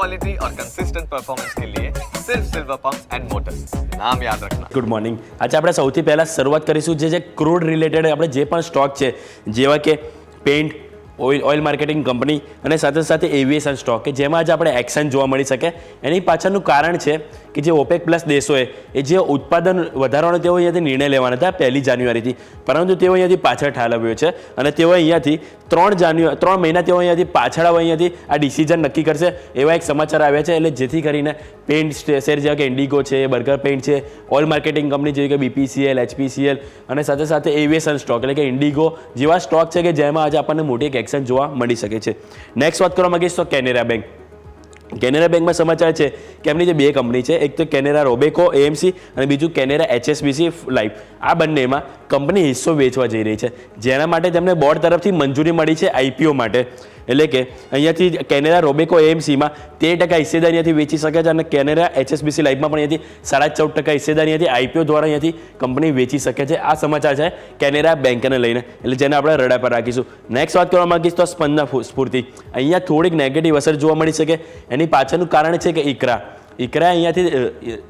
Quality और consistent performance के लिए सिर्फ सिल्वर पंप्स एंड मोटर्स, नाम याद रखना। Good morning. આજે આપણે સૌથી પહેલાં શરૂઆત કરીશું જે ક્રૂડ રિલેટેડ આપણે જે પણ સ્ટોક છે, જેવા કે પેન્ટ, ઓઇલ માર્કેટિંગ કંપની અને સાથે સાથે એવિએશન સ્ટોક, કે જેમાં આજે આપણે એક્શન જોવા મળી શકે। એની પાછળનું કારણ છે કે જે ઓપેક પ્લસ દેશોએ એ જે ઉત્પાદન વધારવાનો તેઓ અહીંયાથી નિર્ણય લેવાના હતા 1 જાન્યુઆરીથી, પરંતુ તેઓ અહીંયાથી પાછળ ઠાલવ્યો છે અને તેઓ અહીંયાથી 3 મહિના તેઓ અહીંયાથી પાછળ અહીંયાથી આ ડિસિઝન નક્કી કરશે એવા એક સમાચાર આવ્યા છે। એટલે જેથી કરીને પેન્ટ શેર જેવા કે ઇન્ડિગો છે, બર્ગર પેન્ટ છે, ઓઇલ માર્કેટિંગ કંપની જેવી કે BPCL, HPCL અને સાથે સાથે એવિએશન સ્ટોક એટલે કે ઇન્ડિગો જેવા સ્ટોક છે કે જેમાં આજે આપણને મોટી એક એક્શન જોવા મળી શકે છે। નેક્સ્ટ વાત કરવા માંગીશ તો કેનેરા બેંક। કેનેરા બેંકમાં સમાચાર છે કે એમની જે 2 કંપની છે, એક તો કેનેરા રોબેકો AMC અને બીજું કેનેરા HSBC લાઈફ, આ બંનેમાં કંપની હિસ્સો વેચવા જઈ રહી છે, જેના માટે તેમને બોર્ડ તરફથી મંજૂરી મળી છે IPO માટે। એટલે કે અહીંયાથી કેનેરા રોબેકો AMCમાં 13% હિસ્સેદારી અહીંયાથી વેચી શકે છે અને કેનેરા HSBC લાઈફમાં પણ અહીંયાથી 14.5% હિસ્સેદારી અહીંયાથી IPO દ્વારા અહીંયાથી કંપની વેચી શકે છે। આ સમાચાર છે કેનેરા બેંકને લઈને, એટલે જેને આપણે રડા પર રાખીશું। નેક્સ્ટ વાત કરવા માંગીશ તો સ્પંદના સ્ફૂર્તિ। અહીંયા થોડીક નેગેટિવ અસર જોવા મળી શકે। એની પાછળનું કારણ છે કે ICRA અહીંયાથી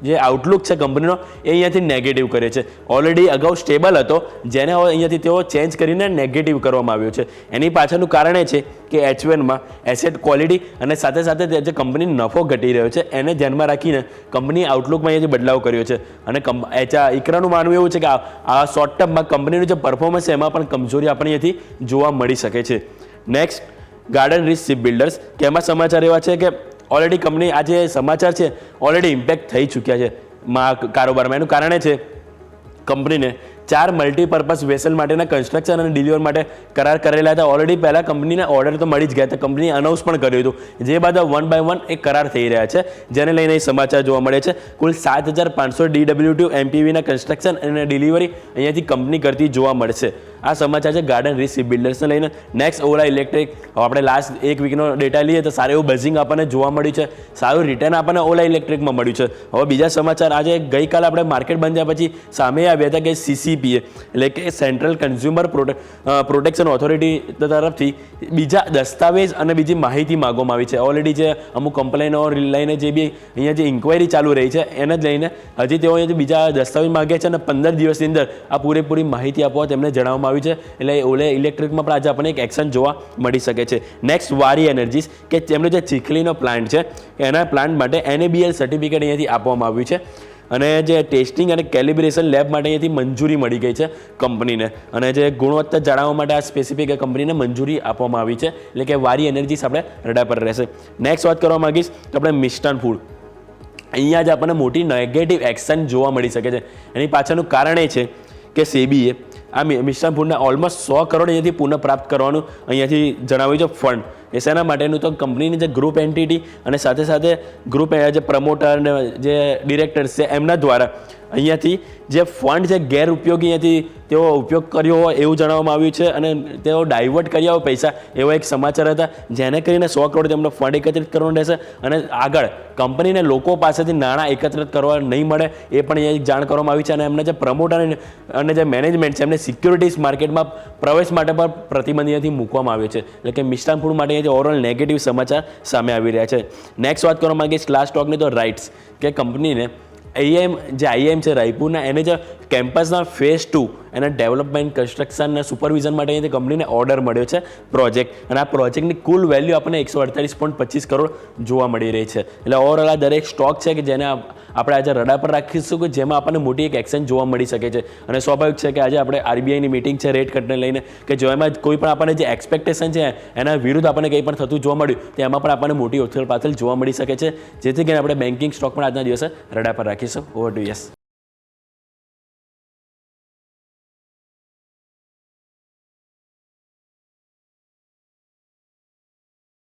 જે આઉટલુક છે કંપનીનો એ અહીંયાથી નેગેટિવ કરે છે। ઓલરેડી અગાઉ સ્ટેબલ હતો, જેને હવે અહીંયાથી તેઓ ચેન્જ કરીને નેગેટિવ કરવામાં આવ્યો છે। એની પાછળનું કારણ એ છે કે H1માં એસેટ ક્વોલિટી અને સાથે સાથે જે કંપની નફો ઘટી રહ્યો છે એને ધ્યાનમાં રાખીને કંપની આઉટલુકમાં અહીંયાથી બદલાવ કર્યો છે અને ICRAનું માનવું એવું છે કે આ શોર્ટ ટર્મમાં કંપનીનું જે પરફોર્મન્સ છે એમાં પણ કમજોરી આપણને અહીંયાથી જોવા મળી શકે છે। નેક્સ્ટ ગાર્ડન રીચ શિપ બિલ્ડર્સ, કે એમાં સમાચાર એવા છે કે ઓલરેડી કંપની આ જે સમાચાર છે ઓલરેડી ઇમ્પેક્ટ થઈ ચૂક્યા છે કારોબારમાં। એનું કારણ એ છે કંપનીને 4 મલ્ટીપર્પઝ વેસલ માટેના કન્સ્ટ્રક્શન અને ડિલિવર માટે કરાર કરેલા હતા। ઓલરેડી પહેલાં કંપનીને ઓર્ડર તો મળી જ ગયા હતા, કંપનીએ અનાઉન્સ પણ કર્યું હતું, જે બાદ 1 by 1 એ કરાર થઈ રહ્યા છે, જેને લઈને એ સમાચાર જોવા મળે છે। કુલ 7500 DW2 MPVના કન્સ્ટ્રક્શન અને ડિલિવરી અહીંયાથી કંપની કરતી જોવા મળશે। આ સમાચાર છે ગાર્ડન રીચ શિપ બિલ્ડર્સને લઈને। નેક્સ્ટ ઓલા ઇલેક્ટ્રિક, આપણે લાસ્ટ 1 વીકનો ડેટા લઈએ તો સારું એવું બઝિંગ આપણને જોવા મળ્યું છે, સારું રિટર્ન આપણને ઓલા ઇલેક્ટ્રિકમાં મળ્યું છે। હવે બીજા સમાચાર, આજે ગઈકાલે આપણે માર્કેટ બંધ થયા પછી સામે આવ્યા હતા કે CCPA એટલે કે સેન્ટ્રલ કન્ઝ્યુમર પ્રોટેક્શન ઓથોરિટી તરફથી બીજા દસ્તાવેજ અને બીજી માહિતી માગવામાં આવી છે। ઓલરેડી જે અમુક કમ્પ્લેનો લઈને જે બી અહીંયા જે ઇન્ક્વાયરી ચાલુ રહી છે એને જ લઈને હજી તેઓ અહીંયાથી બીજા દસ્તાવેજ માગે છે અને 15 દિવસની અંદર આ પૂરેપૂરી માહિતી આપવા તેમને જણાવવામાં આવી છે। એટલે ઓલે ઇલેક્ટ્રિકમાં પણ આજે આપણને એક એક્શન જોવા મળી શકે છે। નેક્સ્ટ વારી એનર્જીસ, કે તેમનો જે ચીખલીનો પ્લાન્ટ છે એના પ્લાન્ટ માટે NABL સર્ટિફિકેટ અહીંયાથી આપવામાં આવ્યું છે અને જે ટેસ્ટિંગ અને કેલિબ્રેશન લેબ માટે અહીંયાથી મંજૂરી મળી ગઈ છે કંપનીને અને જે ગુણવત્તા જાળવવા માટે આ સ્પેસિફિક કંપનીને મંજૂરી આપવામાં આવી છે। એટલે કે વારી એનર્જીસ આપણે રડા પર રહેશે। નેક્સ્ટ વાત કરવા માંગીશ તો આપણે મિષ્ટાન ફૂડ, અહીંયા જ આપણને મોટી નેગેટિવ એક્શન જોવા મળી શકે છે। એની પાછળનું કારણ એ છે કે સેબીએ આ મિષ્ટાન ફૂડને ઓલમોસ્ટ 100 કરોડ અહીંયાથી પુનઃપ્રાપ્ત કરવાનું અહીંયાથી જણાવ્યું છે ફંડ। એ શેના માટેનું તો કંપનીની જે ગ્રુપ એન્ટિટી અને સાથે સાથે ગ્રુપ જે પ્રમોટર અને જે ડિરેક્ટર્સ છે એમના દ્વારા અહીંયાથી જે ફંડ છે ગેરઉપયોગી અહીંયાથી તેઓ ઉપયોગ કર્યો હોય એવું જણાવવામાં આવ્યું છે અને તેઓ ડાયવર્ટ કર્યા હોય પૈસા, એવા એક સમાચાર હતા, જેને કરીને 100 કરોડ તેમનો ફંડ એકત્રિત કરવાનો રહેશે અને આગળ કંપનીને લોકો પાસેથી નાણાં એકત્રિત કરવા નહીં મળે એ પણ અહીંયા જાણ કરવામાં આવી છે। અને એમના જે પ્રમોટર અને જે મેનેજમેન્ટ છે એમને સિક્યુરિટીઝ માર્કેટમાં પ્રવેશ માટે પણ પ્રતિબંધ અહીંયાથી મૂકવામાં આવ્યો છે। એટલે કે મિષ્ટાન ફૂડ માટે ઓવરઓલ નેગેટિવ સમાચાર સામે આવી રહ્યા છે। નેક્સ્ટ વાત કરવા માંગીશ લાસ્ટ સ્ટોકની તો રાઇટ્સ, કે કંપનીને IIM છે રાયપુરના, એને જે કેમ્પસના ફેઝ 2 એના ડેવલપમેન્ટ કન્સ્ટ્રક્શન અને સુપરવિઝન માટે અહીંયાથી કંપનીને ઓર્ડર મળ્યો છે પ્રોજેક્ટ, અને આ પ્રોજેક્ટની કુલ વેલ્યુ આપણને 148.25 કરોડ જોવા મળી રહી છે। એટલે ઓવરઓલ આ દરેક સ્ટોક છે કે જેને આપણે આજે રડા પર રાખીશું કે જેમાં આપણને મોટી એક એક્શન જોવા મળી શકે છે। અને સ્વાભાવિક છે કે આજે આપણે RBIની મિટિંગ છે રેટ કટને લઈને, કે જેમાં કોઈ પણ આપણને જે એક્સપેક્ટેશન છે એના વિરુદ્ધ આપણને કંઈ પણ થતું જોવા મળ્યું તો એમાં પણ આપણને મોટી ઉથલ પાથલ જોવા મળી શકે છે, જેથી કરીને આપણે બેન્કિંગ સ્ટોક પણ આજના દિવસે રડા પર રાખીશું। Over to yes.